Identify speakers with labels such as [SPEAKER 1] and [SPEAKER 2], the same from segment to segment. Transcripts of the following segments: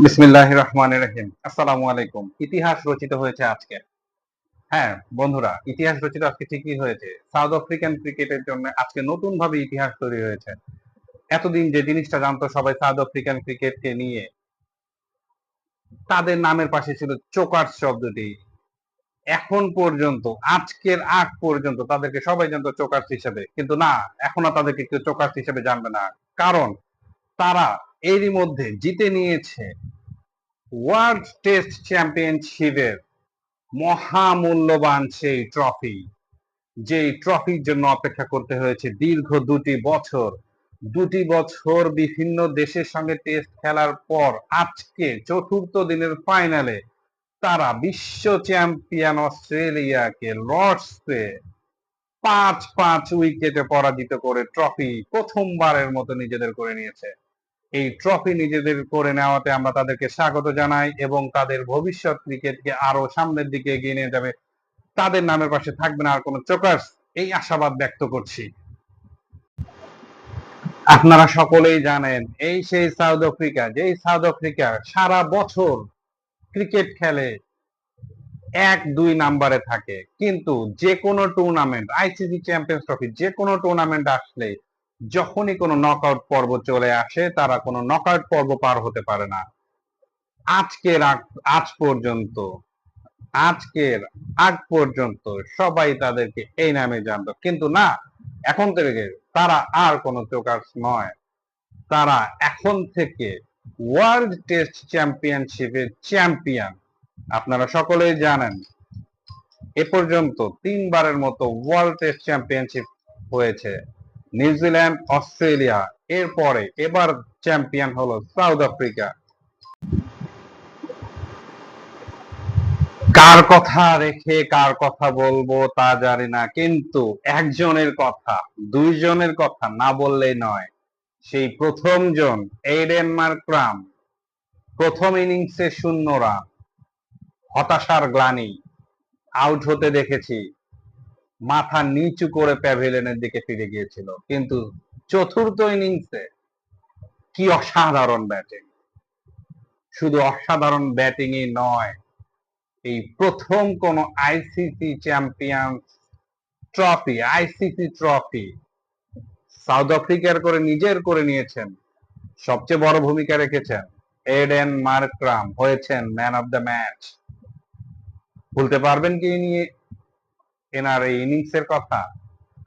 [SPEAKER 1] বিসমিল্লাহির রহমানির রহিম। আসসালামু আলাইকুম। ইতিহাস রচিত হয়েছে আজকে। হ্যাঁ, বন্ধুরা, ইতিহাস রচিত আজকে ঠিকই হয়েছে। সাউথ আফ্রিকান ক্রিকেটের জন্য আজকে নতুন ভাবে ইতিহাস তৈরি হয়েছে। এতদিন যে জিনিসটা জানতো সবাই সাউথ আফ্রিকান ক্রিকেটকে নিয়ে, তাদের নামের পাশে ছিল চোকার্স শব্দটি। এখন পর্যন্ত, আজকের আগ পর্যন্ত তাদেরকে সবাই জানতো চোকার্স হিসেবে। কিন্তু না, এখন আর তাদেরকে কেউ চোকার্স হিসেবে জানবে না। কারণ তারা এরই মধ্যে জিতে নিয়েছে ওয়ার্ল্ড টেস্ট চ্যাম্পিয়নশিপের মহামূল্যবান সেই ট্রফি, যেই ট্রফির জন্য অপেক্ষা করতে হয়েছে দীর্ঘ 2টি বছর। 2টি বছর বিভিন্ন দেশের সঙ্গে টেস্ট খেলার পর আজকে চতুর্থ দিনের ফাইনালে তারা বিশ্ব চ্যাম্পিয়ন অস্ট্রেলিয়াকে লর্ডসে 5-5 উইকেটে পরাজিত করে ট্রফি প্রথমবারের মতো নিজেদের করে নিয়েছে। এই ট্রফি নিজেদের করে নেওয়াতে আমরা তাদেরকে স্বাগত জানাই এবং তাদের ভবিষ্যৎ ক্রিকেটকে আরো সামনের দিকে এগিয়ে নিয়ে যাবে। তাদের নামের পাশে থাকবে না আর কোনো চোকার্স, এই আশাবাদ ব্যক্ত করছি। আপনারা সকলেই জানেন এই সেই সাউথ আফ্রিকা, যেই সাউথ আফ্রিকা সারা বছর ক্রিকেট খেলে 1-2 নাম্বারে থাকে, কিন্তু যে কোনো টুর্নামেন্ট, আইসিসি চ্যাম্পিয়ন্স ট্রফি, যে কোনো টুর্নামেন্ট আসলে যখনই কোনো নকআউট পর্ব চলে আসে তারা কোনো নকআউট পর্ব পার হতে পারে না। আজকের আজ পর্যন্ত, আজকের আগ পর্যন্ত সবাই তাদেরকে এই নামে জানতো, কিন্তু না, এখন থেকে তারা আর কোনো চোকার্স নয়। তারা এখন থেকে ওয়ার্ল্ড টেস্ট চ্যাম্পিয়নশিপের চ্যাম্পিয়ন। আপনারা সকলেই জানেন এ পর্যন্ত 3বারের মতো ওয়ার্ল্ড টেস্ট চ্যাম্পিয়নশিপ হয়েছে নিউজিল্যান্ড, অস্ট্রেলিয়া, এরপরে এবার চ্যাম্পিয়ন হলো সাউথ আফ্রিকা। কার কথা রেখে কার কথা বলবো তা জানি না, কিন্তু একজনের কথা, দুইজনের কথা না বললেই নয়। সেই প্রথম জন এইডেন মার্ক্রাম, প্রথম ইনিংসে 0 রান, হতাশার গ্লানি, আউট হতে দেখেছি, মাথা নিচু করে প্যাভিলিয়নের দিকে ফিরে গিয়েছিল, কিন্তু চতুর্থ ইনিংসে কি অসাধারণ ব্যাটিং! শুধু অসাধারণ ব্যাটিংই নয়, এই প্রথম কোন ICC champion trophy, ICC trophy south আফ্রিকার করে নিজের করে নিয়েছেন। সবচেয়ে বড় ভূমিকা রেখেছেন এডেন মার্ক্রাম, হয়েছেন ম্যান অফ দ্য ম্যাচ। ভুলতে পারবেন কি নিয়ে এনার এই ইনিংস এর কথা?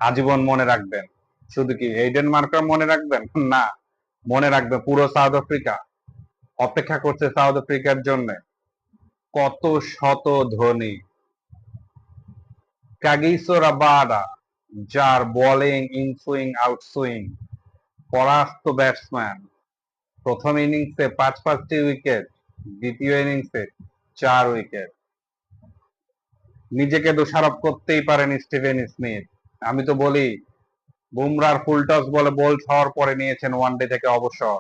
[SPEAKER 1] আজীবন মনে রাখবেন। শুধু কি এডেন মার্ক্রাম মনে রাখবেন? না, মনে রাখবে পুরো সাউথ আফ্রিকা। অপেক্ষা করছে সাউথ আফ্রিকার জন্য কত শত ধ্বনি। কাগিসো রাবাডা, যার বোলিং ইনসুইং আউটসুইং, পরাস্ত ব্যাটসম্যান, প্রথম ইনিংসে 5-5টি উইকেট, দ্বিতীয় ইনিংসে 4 উইকেট। নিজেকে দোষারোপ করতেই পারেন স্টিভেন স্মিথ। আমি তো বলি, বুমরার ফুল টস বলে বোল্ড হওয়ার পরে নিয়েছেন ওয়ানডে থেকে অবসর।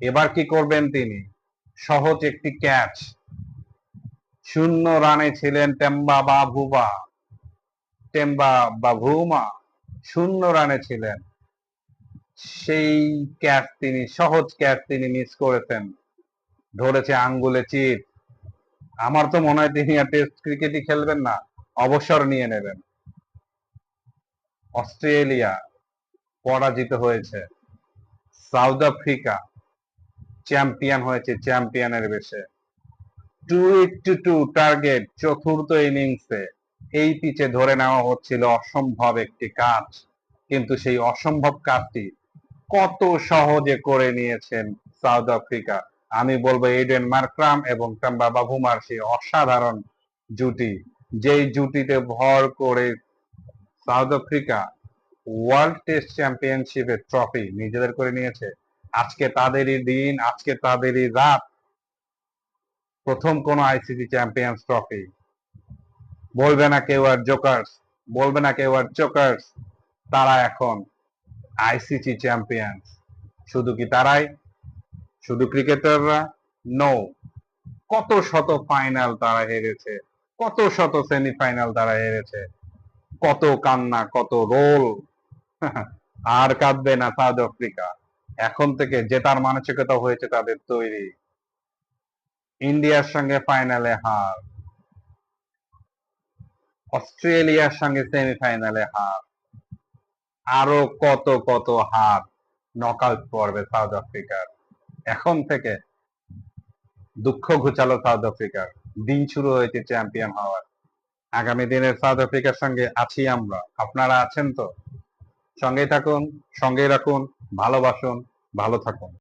[SPEAKER 1] এবার কি করবেন তিনি? সহজ একটি ক্যাচ, 0 রানে ছিলেন টেম্বা বাভুমা, 0 রানে ছিলেন। সেই ক্যাচ তিনি, সহজ ক্যাচ তিনি মিস করেছেন, ধরেছে আঙ্গুলে চিপ। আমার তো মনে হয় তিনি আর টেস্ট ক্রিকেটই খেলবেন না, অবসর নিয়ে নেবেন। অস্ট্রেলিয়া পরাজিত হয়েছে, সাউথ আফ্রিকা চ্যাম্পিয়ন হয়েছে চ্যাম্পিয়নের বেশে। 2-2 টার্গেট চতুর্থ ইনিংসে এই পিচে ধরে নেওয়া হচ্ছিল অসম্ভব একটি কাজ, কিন্তু সেই অসম্ভব কাজটি কত সহজে করে নিয়েছেন সাউথ আফ্রিকা। আমি বলবো এডেন মার্ক্রাম এবং টেম্বা বাভুমার সেই অসাধারণ জুটি, যেই জুটিতে ভর করে সাউথ আফ্রিকা ওয়ার্ল্ড টেস্ট চ্যাম্পিয়নশিপের ট্রফি নিজেদের করে নিয়েছে। আজকে তাদেরই দিন, আজকে তাদেরই রাত। প্রথম কোন আইসিসি চ্যাম্পিয়ন্স ট্রফি। বলবে না কেউ আর জোকার্স, বলবে না কেউ আর চোকার্স, তারা এখন আইসিসি চ্যাম্পিয়ন। শুধু কি তারাই, শুধু ক্রিকেটাররা? নো, কত শত ফাইনাল তারা হেরেছে, কত শত সেমিফাইনাল তারা হেরেছে, কত কান্না, কত রোল। আর কাঁদবে না সাউথ আফ্রিকা। এখন থেকে জেতার মানসিকতা হয়েছে তাদের তৈরি। ইন্ডিয়ার সঙ্গে ফাইনালে হার, অস্ট্রেলিয়ার সঙ্গে সেমিফাইনালে হার, আরো কত কত হার নকআউট পর্বে সাউথ আফ্রিকার। এখন থেকে দুঃখ ঘুচালো সাউথ আফ্রিকার, দিন শুরু হয়েছে চ্যাম্পিয়ন হওয়ার। আগামী দিনের সাউথ আফ্রিকার সঙ্গে আছি আমরা, আপনারা আছেন তো? সঙ্গেই থাকুন, সঙ্গেই রাখুন, ভালোবাসুন, ভালো থাকুন।